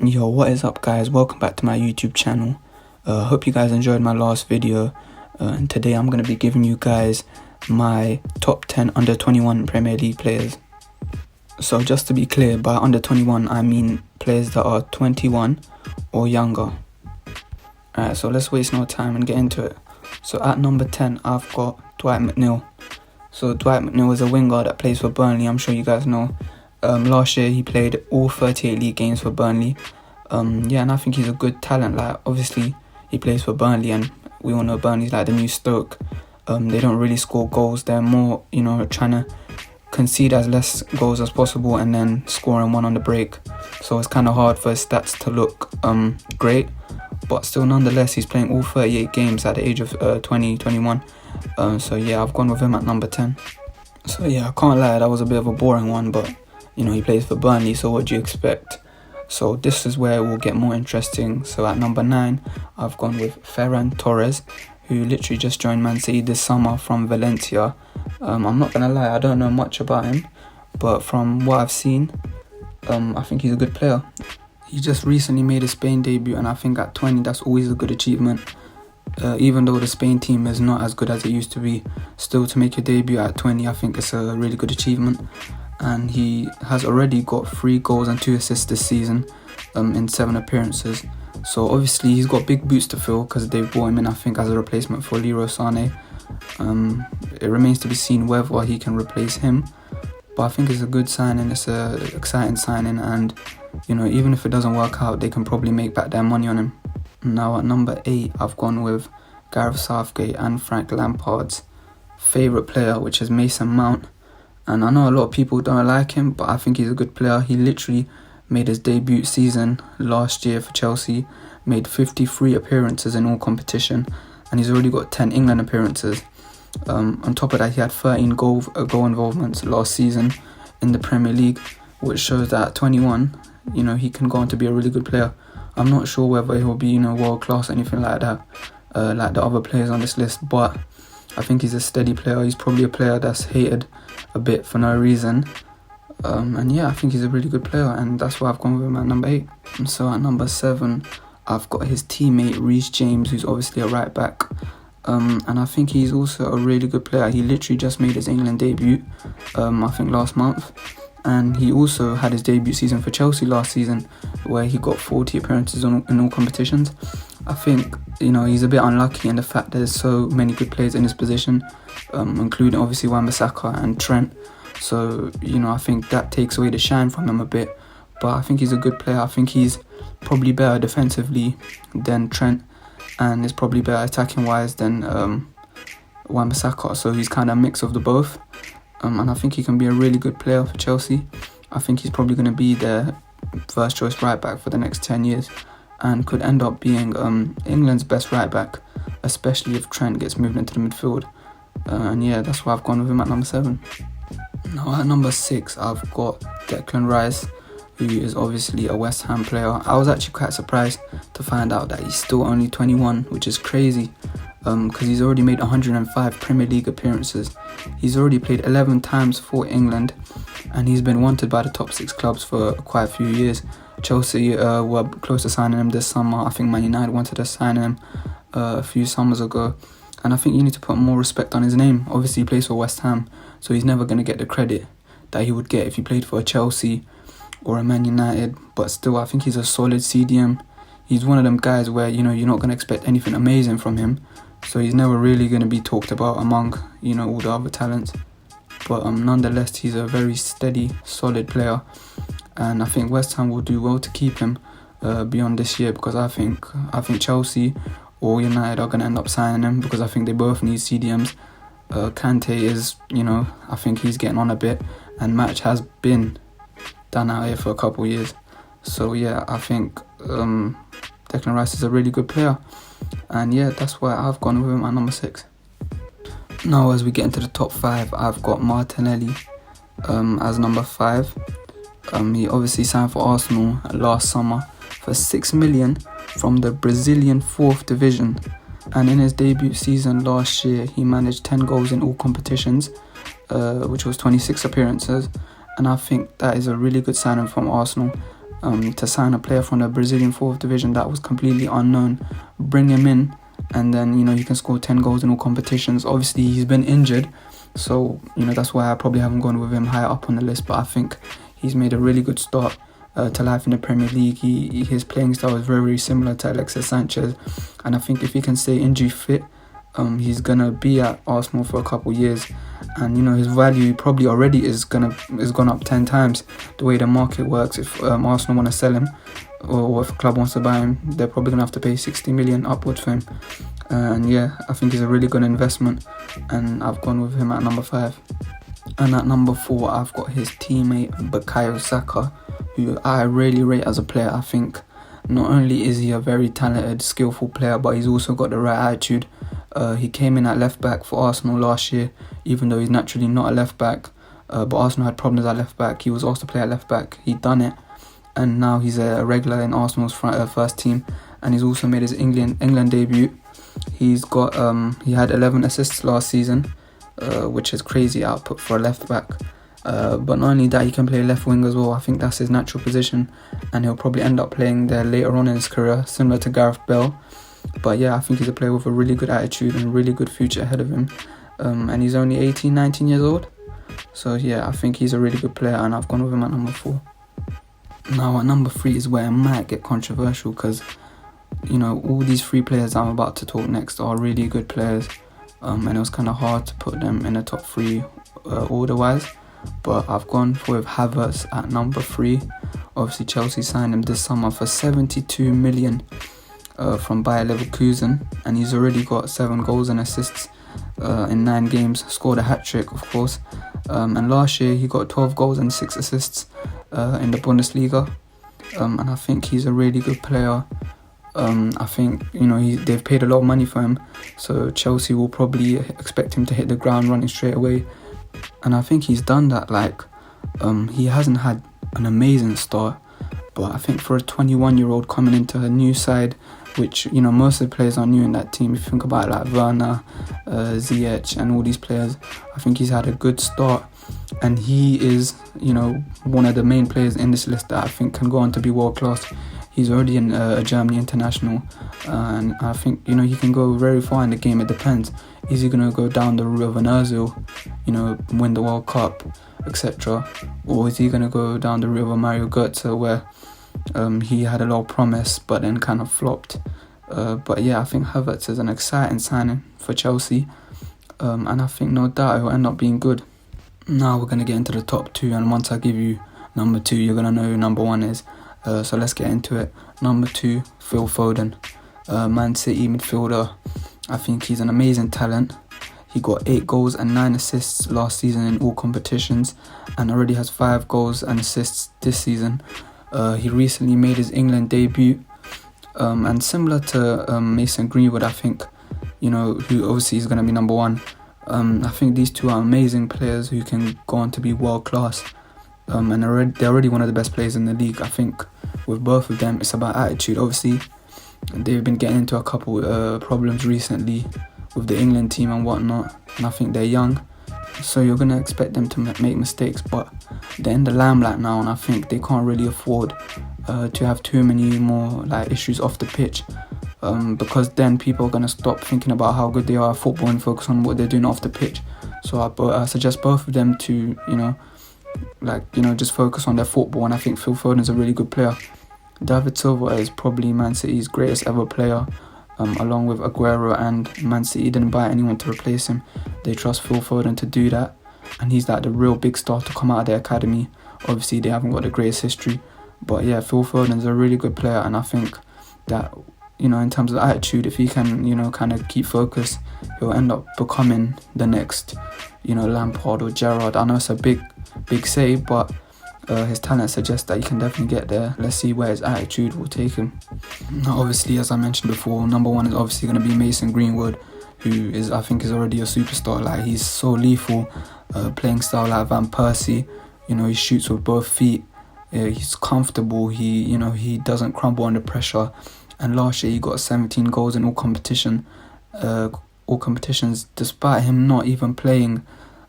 Yo, what is up guys? Welcome back to my YouTube channel. Hope you guys enjoyed my last video, and today I'm going to be giving you guys my top 10 under 21 Premier League players. So just to be clear, by under 21 I mean players that are 21 or younger. Alright, so let's waste no time and get into it. So at number 10 I've got Dwight McNeil. So Dwight McNeil is a winger that plays for Burnley, I'm sure you guys know. Last year he played all 38 league games for Burnley. And I think he's a good talent. Like, obviously he plays for Burnley and we all know Burnley's like the new Stoke. They don't really score goals. They're more, trying to concede as less goals as possible and then scoring one on the break. So it's kind of hard for his stats to look great. But still, nonetheless, he's playing all 38 games at the age of 21. So yeah, I've gone with him at number 10. So yeah, I can't lie, that was a bit of a boring one, but he plays for Burnley, so what do you expect? So this is where it will get more interesting. So at number 9, I've gone with Ferran Torres, who literally just joined Man City this summer from Valencia. I'm not going to lie, I don't know much about him, but from what I've seen, I think he's a good player. He just recently made his Spain debut, and I think at 20, that's always a good achievement. Even though the Spain team is not as good as it used to be, still to make your debut at 20, I think it's a really good achievement. And he has already got 3 goals and 2 assists this season in 7 appearances. So obviously he's got big boots to fill because they brought him in, I think, as a replacement for Leroy Sané. It remains to be seen whether he can replace him, but I think it's a good signing. It's an exciting signing, and even if it doesn't work out, they can probably make back their money on him. Now at number 8, I've gone with Gareth Southgate and Frank Lampard's favourite player, which is Mason Mount. And I know a lot of people don't like him, but I think he's a good player. He literally made his debut season last year for Chelsea, made 53 appearances in all competition, and he's already got 10 England appearances. On top of that, he had 13 goal involvements last season in the Premier League, which shows that at 21, he can go on to be a really good player. I'm not sure whether he'll be, world class or anything like that, like the other players on this list, but I think he's a steady player. He's probably a player that's hated a bit for no reason. And yeah, I think he's a really good player, and that's why I've gone with him at number 8. And so at number 7, I've got his teammate Rhys James, who's obviously a right back. And I think he's also a really good player. He literally just made his England debut, I think last month. And he also had his debut season for Chelsea last season, where he got 40 appearances in all competitions. I think, he's a bit unlucky in the fact there's so many good players in his position, including obviously Saka and Trent. So, I think that takes away the shine from him a bit. But I think he's a good player. I think he's probably better defensively than Trent, and is probably better attacking-wise than Saka. So he's kind of a mix of the both. And I think he can be a really good player for Chelsea. I think he's probably going to be their first choice right back for the next 10 years and could end up being England's best right back, especially if Trent gets moved into the midfield. And yeah, that's why I've gone with him at number 7. Now at number 6, I've got Declan Rice, who is obviously a West Ham player. I was actually quite surprised to find out that he's still only 21, which is crazy. Because he's already made 105 Premier League appearances. He's already played 11 times for England, and he's been wanted by the top 6 clubs for quite a few years. Chelsea were close to signing him this summer. I think Man United wanted to sign him a few summers ago. And I think you need to put more respect on his name. Obviously he plays for West Ham, so he's never going to get the credit that he would get if he played for a Chelsea or a Man United. But still, I think he's a solid CDM. He's one of them guys where, you're not going to expect anything amazing from him. So he's never really going to be talked about among, all the other talents. But nonetheless, he's a very steady, solid player. And I think West Ham will do well to keep him beyond this year, because I think Chelsea or United are going to end up signing him, because I think they both need CDMs. Kante is, I think he's getting on a bit, and Match has been done out here for a couple of years. So yeah, I think Declan Rice is a really good player. And yeah, that's why I've gone with him at number 6. Now as we get into the top 5, I've got Martinelli as number 5. He obviously signed for Arsenal last summer for 6 million from the Brazilian 4th division. And in his debut season last year, he managed 10 goals in all competitions, which was 26 appearances. And I think that is a really good signing from Arsenal. to sign a player from the Brazilian 4th division that was completely unknown, bring him in, and then, you know, he can score 10 goals in all competitions. Obviously, he's been injured, so, you know, that's why I probably haven't gone with him higher up on the list, but I think he's made a really good start to life in the Premier League. His playing style is very, very similar to Alexis Sanchez, and I think if he can stay injury fit, he's gonna be at Arsenal for a couple of years, and, you know, his value probably already is gone up 10 times the way the market works. If Arsenal want to sell him, or if a club wants to buy him, they're probably gonna have to pay 60 million upwards for him. And yeah, I think he's a really good investment, and I've gone with him at number 5. And at number 4, I've got his teammate Bukayo Saka, who I really rate as a player. I think not only is he a very talented, skillful player, but he's also got the right attitude. He came in at left back for Arsenal last year, even though he's naturally not a left back. But Arsenal had problems at left back. He was asked to play at left back. He done it, and now he's a regular in Arsenal's first team. And he's also made his England debut. He's got he had 11 assists last season, which is crazy output for a left back. But not only that, he can play left wing as well. I think that's his natural position, and he'll probably end up playing there later on in his career, similar to Gareth Bale. But yeah, I think he's a player with a really good attitude and a really good future ahead of him. And he's only 18, 19 years old. So yeah, I think he's a really good player, and I've gone with him at number 4. Now at number 3 is where it might get controversial, because, you know, all these 3 players I'm about to talk next are really good players. And it was kind of hard to put them in the top 3 order-wise. But I've gone with Havertz at number 3. Obviously, Chelsea signed him this summer for 72 million from Bayer Leverkusen, and he's already got 7 goals and assists in 9 games, scored a hat-trick, of course. And last year, he got 12 goals and 6 assists in the Bundesliga. And I think he's a really good player. I think, you know, they've paid a lot of money for him, so Chelsea will probably expect him to hit the ground running straight away. And I think he's done that. Like, he hasn't had an amazing start, but I think for a 21-year-old coming into a new side, which, you know, most of the players are new in that team. If you think about it, like Werner, Ziyech and all these players, I think he's had a good start, and he is, you know, one of the main players in this list that I think can go on to be world class. He's already a Germany international, and I think, you know, he can go very far in the game. It depends. Is he going to go down the route of an Ozil, you know, win the World Cup, etc., or is he going to go down the route of a Mario Götze, where he had a lot of promise but then kind of flopped? But yeah, I think Havertz is an exciting signing for Chelsea, and I think no doubt it will end up being good. Now we're going to get into the top 2, and once I give you number 2, you're going to know who number 1 is. So let's get into it. Number 2, Phil Foden, Man City midfielder. I think he's an amazing talent. He got 8 goals and 9 assists last season in all competitions, and already has 5 goals and assists this season. He recently made his England debut, and similar to Mason Greenwood, I think, you know, who obviously is going to be number 1. I think these 2 are amazing players who can go on to be world class. And they're already one of the best players in the league. I think with both of them, it's about attitude. Obviously, they've been getting into a couple problems recently with the England team and whatnot, and I think they're young, so you're going to expect them to make mistakes, but they're in the limelight now, and I think they can't really afford to have too many more like issues off the pitch, because then people are going to stop thinking about how good they are at football and focus on what they're doing off the pitch. So I suggest both of them to, just focus on their football, and I think Phil Foden is a really good player. David Silva is probably Man City's greatest ever player, along with Aguero, and Man City didn't buy anyone to replace him. They trust Phil Foden to do that, and he's like the real big star to come out of their academy. Obviously, they haven't got the greatest history, but yeah, Phil Foden is a really good player, and I think that, in terms of attitude, if he can, kind of keep focus, he'll end up becoming the next, Lampard or Gerrard. I know it's a big say, but his talent suggests that he can definitely get there. Let's see where his attitude will take him. Now, obviously, as I mentioned before, number 1 is obviously going to be Mason Greenwood, who I think is already a superstar. Like, he's so lethal, playing style like Van Persie. He shoots with both feet. He's comfortable. He doesn't crumble under pressure. And last year he got 17 goals in all competitions, despite him not even playing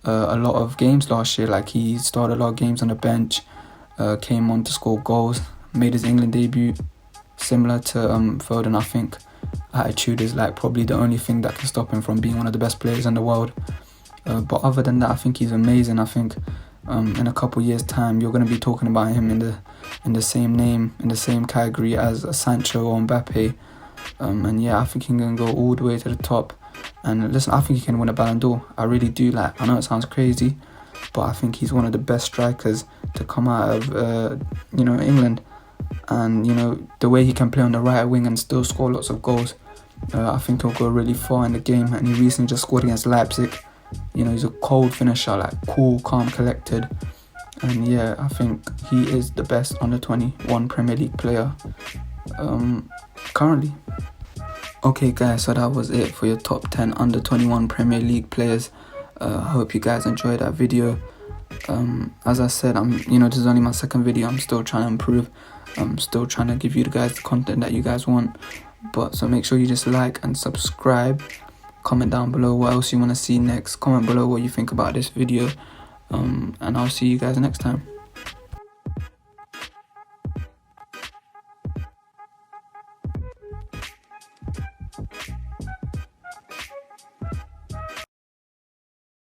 a lot of games last year. Like, he started a lot of games on the bench, came on to score goals, made his England debut. Similar to Foden, I think attitude is like probably the only thing that can stop him from being one of the best players in the world. But other than that, I think he's amazing. I think in a couple years' time, you're going to be talking about him in the same name, in the same category as Sancho or Mbappe. And yeah, I think he can go all the way to the top. And listen, I think he can win a Ballon d'Or. I really do. Like, I know it sounds crazy, but I think he's one of the best strikers to come out of England. And the way he can play on the right wing and still score lots of goals, I think he'll go really far in the game. And he recently just scored against Leipzig. He's a cold finisher, like cool, calm, collected. And yeah, I think he is the best under 21 Premier League player currently. Okay guys, so that was it for your top 10 under 21 Premier League players. I hope you guys enjoyed that video. As I said, this is only my second video. I'm still trying to improve. I'm still trying to give you guys the content that you guys want. But so make sure you just like and subscribe. Comment down below what else you want to see next. Comment below what you think about this video. And I'll see you guys next time.